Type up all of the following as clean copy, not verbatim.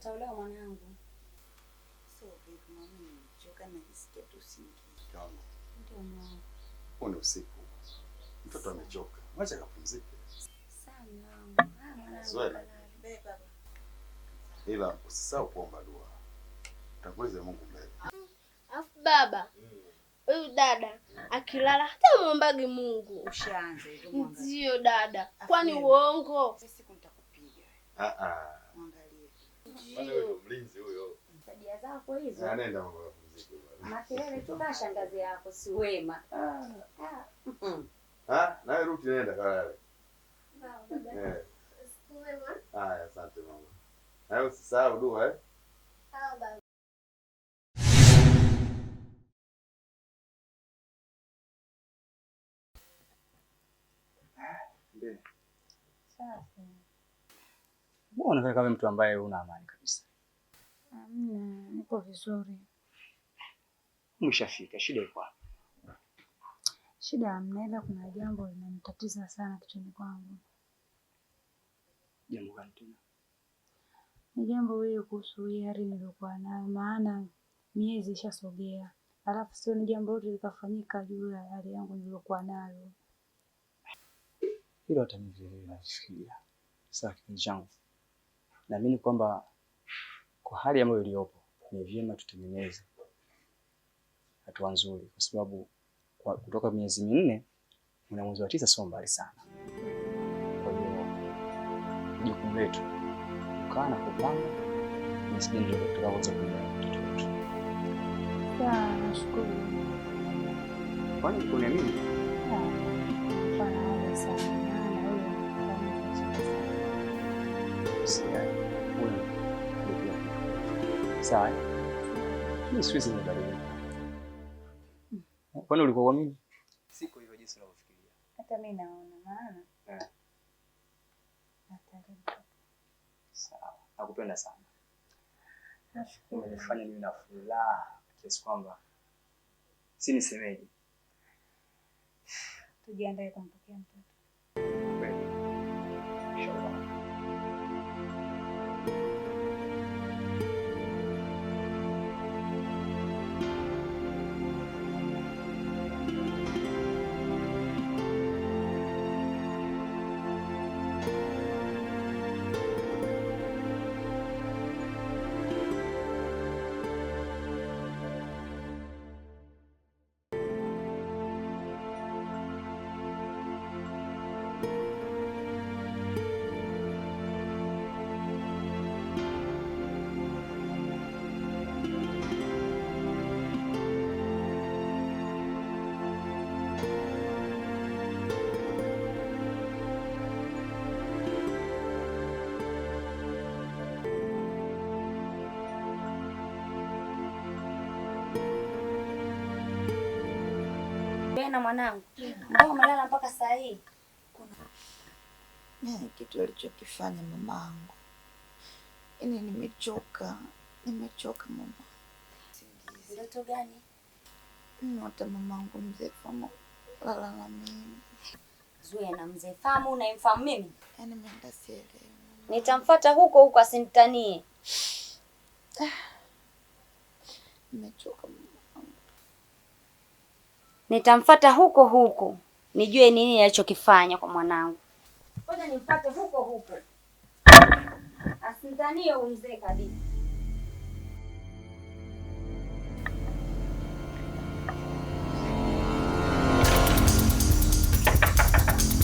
utaolewa mwanangu. So vipi mami, nimechoka najisikia tu usingizi. Kama. Ndio mwanangu. Ni usiku. Mtoto amechoka. Acha kapumzike. Sawa mwanangu. Mwanangu. Zoe. Baba. Ila usisahau kuomba dua. Tangulize Mungu mbele. Afu baba, huyu dada akilala hata muombagi Mungu. Ushaanza hivyo mwangalie. Ndio dada. Kwani uongo? Siku nitakupiga. Mwangalie. Bwana wewe mlinzi huyo. Tabia zako hizo. Anaenda mambo ya kupumzika bwana. Makelele tu kwa shangazi yako si wema. Na wewe ruti nenda kalale. Baba. Haya, asante mama. Na usisahau dua Sawa baba. Ndio. Safi. Mbona unakaa kama mtu ambaye una amani kabisa? Hamna, niko vizuri. Umeshafika, shida iko wapi? Shida hamna, ila kuna jambo linanitatiza sana kichwani kwangu. Jambo gani tena? Ni jambo hili kuhusu hii hali niliokuwa nayo, maana miezi ishasogea. Alafu sio ni jambo lote likafanyika juu ya hali yangu niliokuwa nayo. Hilo hata mimi nafikiria. Sasa kipenzi changu, naamini kwamba kwa hali ambayo iliyopo ni vyema tutengeneze hatua nzuri, kwa sababu kutoka miezi 4 na mwezi wa 9 sio mbali sana. Kwa hiyo jukumu letu kukaa na kupanga jinsi ndio tutaweza kulea mtoto wetu. Sawa, nashukuru. Kwani kuna nini? Faraja sana. Sawa. Mimi siwezi kubadilika. Kwani ulikuwa kwa mimi? Siko hivyo jinsi unavyofikiria. Hata mimi naona maana. Sawa. Nakupenda sana. Nashukuru. Umenifanya mimi na furaha kiasi kwamba si nisemeje. Tujiandae kumpokea mtoto. Kweli. Inshallah. Na mwanangu, mbona umelala mpaka saa hii? Mimi kitu alichokifanya mamangu. Yaani nimechoka mama. Ndoto gani? Hata mamangu mzee Famu lala na mimi. Zuia na mzee Famu, unamfahamu mimi? Yaani mimi sielewi. Nitamfuata huko huko asinitanie. Nimechoka mama. Nitamfuata huko huko. Nijue nini alichokifanya kwa mwanangu. Ngoja nimfuate huko huko. Asinitanie mzee kabisa.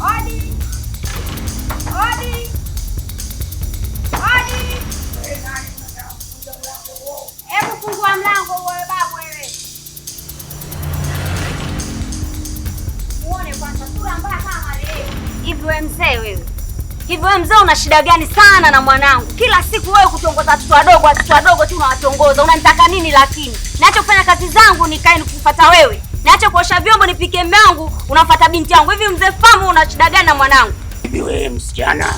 Odi! Odi! Odi! Hebu fungua mlango wewe babu wewe. Muone kwanza sura mbaya kama leo. Hivi wewe mzee wewe. Hivi wewe mzee una shida gani sana na mwanangu? Kila siku wewe kutongoza watoto wadogo tu unawatongoza. Unanitaka nini lakini? Naacha kufanya kazi zangu nikae nikufuata wewe. Naacha kuosha vyombo nipike mume wangu, unafuata binti yangu. Hivi mzee Famu una shida gani na mwanangu? Hivi wewe msichana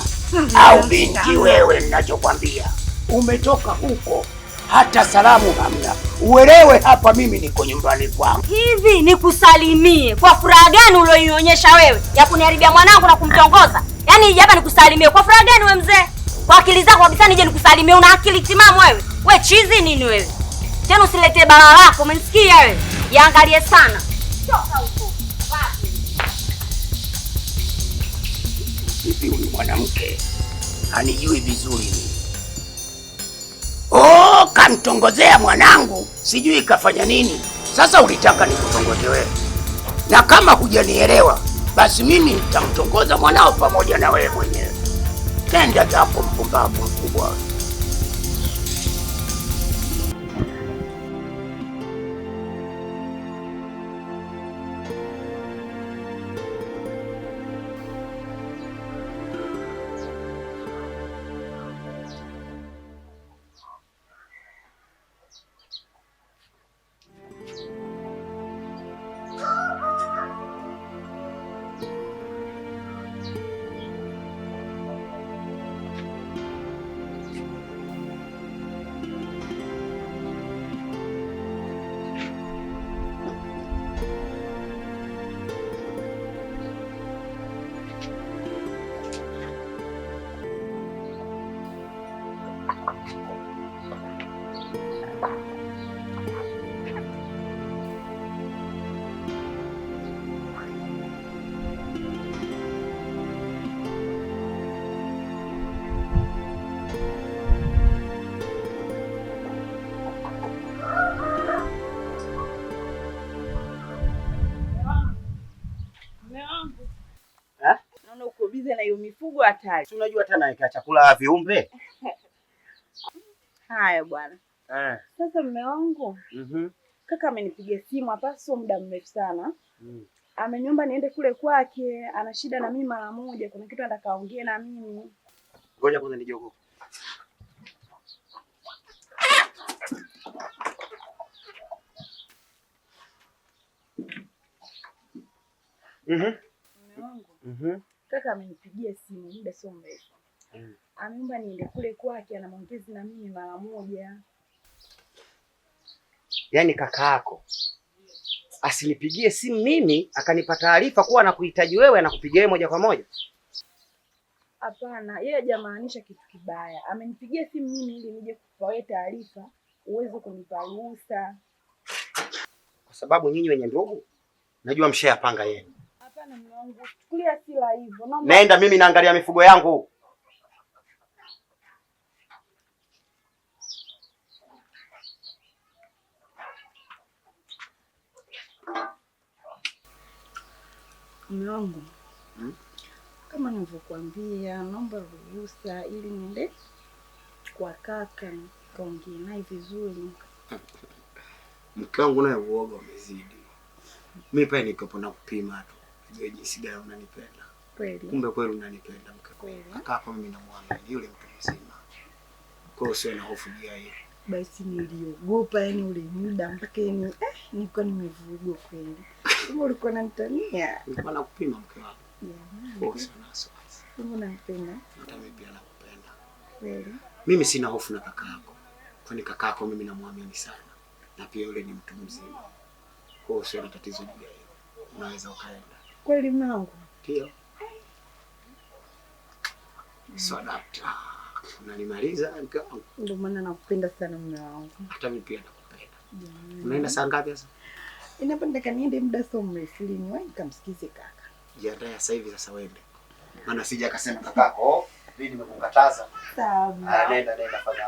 au binti wewe, ninachokwambia umetoka huko hata salamu hamna. Uelewe hapa mimi niko nyumbani kwangu. Hivi nikusalimie kwa furaha gani ulioionyesha wewe ya kuniharibia mwanangu na kumtongoza? Yaani hapa nikusalimie kwa furaha gani wewe mzee? Kwa akili zako kabisa nije nikusalimie, una akili timamu wewe? We chizi nini wewe? Tena usiletee bala lako, umenisikia wewe? Yaangalie sana. Toka huko. Wapi? Hivi huyu mwanamke anijui vizuri mimi. Oh, kamtongozea mwanangu, sijui kafanya nini. Sasa ulitaka nikutongoze wewe, na kama hujanielewa basi mimi nitamtongoza mwanao pamoja na wewe mwenyewe. Nenda zako mpumbavu mkubwa. Naona uko bize na hiyo mifugo hatari. Si unajua tena naweka chakula viumbe. Haya bwana. Sasa mume wangu. Kaka amenipigia simu hapa sio muda mrefu sana. Ameniomba niende kule kwake, ana shida na mimi mara moja, kuna kitu anataka aongee na mimi. Ngoja kwanza nijogo. Mume wangu. Kaka amenipigia simu muda sio mrefu. Ameomba niende kule kwake, ana maongezi na mimi mara moja. Yaani kaka yako asinipigie simu mimi akanipa taarifa kuwa anakuhitaji wewe, anakupigia wewe moja kwa moja? Hapana, yeye hajamaanisha kitu kibaya. Amenipigia simu mimi ili nije kukupa wewe taarifa, uweze kunipa ruhusa. Kwa sababu nyinyi wenye ndugu najua mshayapanga yenu. Hapana mume wangu, chukulia hasira hivyo. Naomba Nenda, mimi naangalia mifugo yangu. mume wangu. Kama nilivyokuambia, naomba ruhusa ili niende kwa kaka kaongee naye vizuri. Mke wangu naye uoga umezidi. Mimi pale nikopo na kupima tu. Najua jinsi gani unanipenda. Kweli. Kumbe kweli unanipenda mke wangu. Kweli. Kaka mimi namwamini yule mtu mzima. Kwa hiyo sio na hofu juu ya hilo. Basi niliogopa yani ule muda mpaka yani nilikuwa nimevurugwa kweli. Kama ulikuwa unanitania. Nilikuwa nakupima mke wangu. Kwa hiyo na wasiwasi. Kama unanipenda. Hata mimi pia nakupenda. Kweli. Mimi sina hofu na kaka yako. Kwani kaka yako mimi namwamini sana. Na pia yule ni mtu mzima. Kwa hiyo sio na tatizo juu ya hilo. Unaweza ukaenda. Kweli mwanangu. Ndio. Sadaka. Unanimaliza mke wangu. Ndio maana nakupenda sana mume wangu. Hata mimi pia nakupenda. Unaenda saa ngapi sasa? Inapendeka niende muda sio mrefu ili niwahi nikamsikize kaka. Jiandae sasa hivi sasa uende. Maana sija akasema kakako, mimi nimekukataza. Sawa. Nenda fanya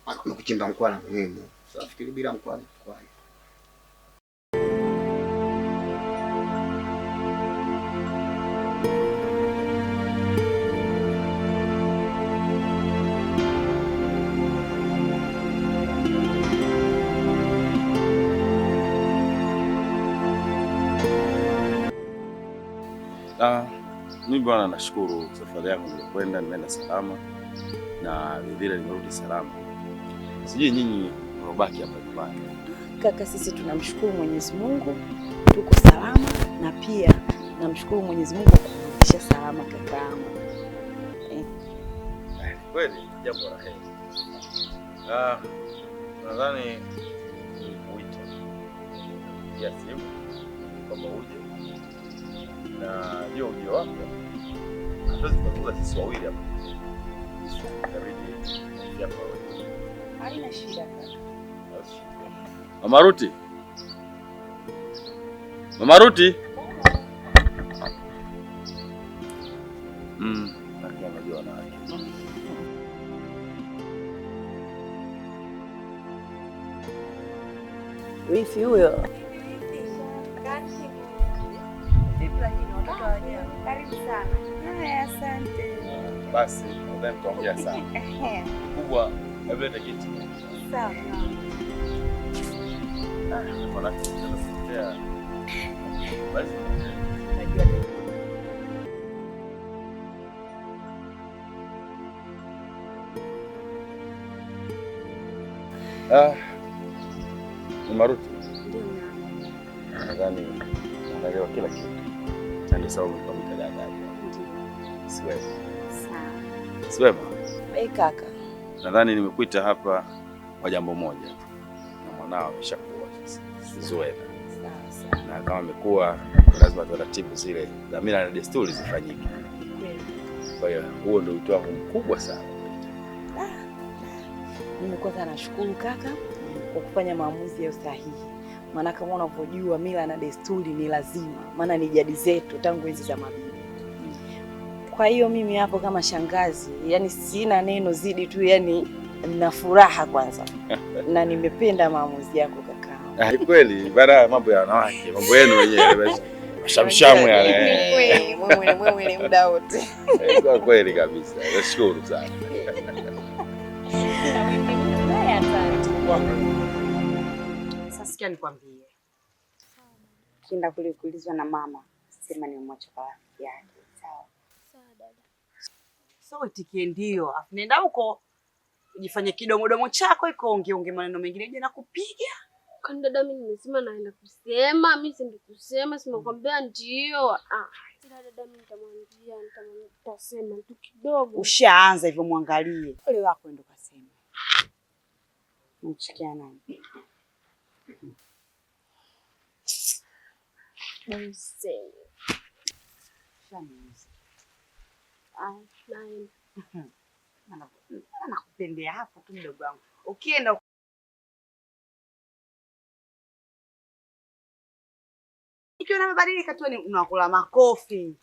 lako. Kuchimba mkwala muhimu. Sasa fikiri bila mkwala kwa. Mimi bwana nashukuru safari yangu nilikwenda, nimeenda salama na vile nimerudi salama. Sijui nyinyi mlobaki hapa nyumbani. Kaka, sisi tunamshukuru Mwenyezi Mungu tuko salama, na pia namshukuru Mwenyezi Mungu kwa kurudisha salama kakaangu. Kweli jambo la heri. Nadhani nikuita ya simu kwamba uje na hiyo ujio wako Hatuwezi kuzungumza sisi wawili hapa. Inabidi hapa wewe. Haina shida kaka. Mama Ruti. Mama Ruti. Lakini unajua wanawake. Wifi huyo. Karibu sana. Haya, asante. Basi, nadhani tutaongea sana. Kubwa, hebu leta kiti. Sawa. Mbona tunafikia? Basi. Mama Ruti. Ndio mama. Nadhani unaelewa kila kitu. Ndio sababu nikamwita dada. Siwe. Sawa. Siwe. Kaka. Nadhani nimekuita hapa kwa jambo moja. Na mwanao ameshakuwa sasa. Zuena. Sawa. Na kama amekuwa lazima taratibu zile za mila na desturi zifanyike. Kwa hiyo huo ndio wito wangu mkubwa sana. Mimi kwanza nashukuru kaka kwa kufanya maamuzi ya sahihi. Maana kama unavyojua mila na desturi ni lazima, maana ni jadi zetu tangu enzi za mabibi. Kwa hiyo mimi hapo kama shangazi, yani sina neno zidi tu, yani nina furaha kwanza. Na nimependa maamuzi yako kaka. Ni kweli, baada mambo ya wanawake, mambo yenu wenyewe shamshamu yale. Wewe muda wote. Kwa kweli kabisa. Nashukuru sana. Sasa sikia nikwambie. Kienda kule kuulizwa na mama, sema ni mmoja kwa rafiki yake. Sawa. Sawa dada. So itikie ndio. Nenda huko ujifanye kidomodomo chako iko onge maneno mengine je nakupiga. Kwani dada mimi nimesema naenda kusema, mimi si kusema, simekwambia ndio. Dada mimi nitasema tu kidogo. Ushaanza hivyo muangalie. Ole wako ndo kasema. Mchikia nani? Mseme. Shanizi. Naenda. Nakupendea hapo tu mdogo wangu. Ukienda ikiwa unabadilika tu unakula makofi.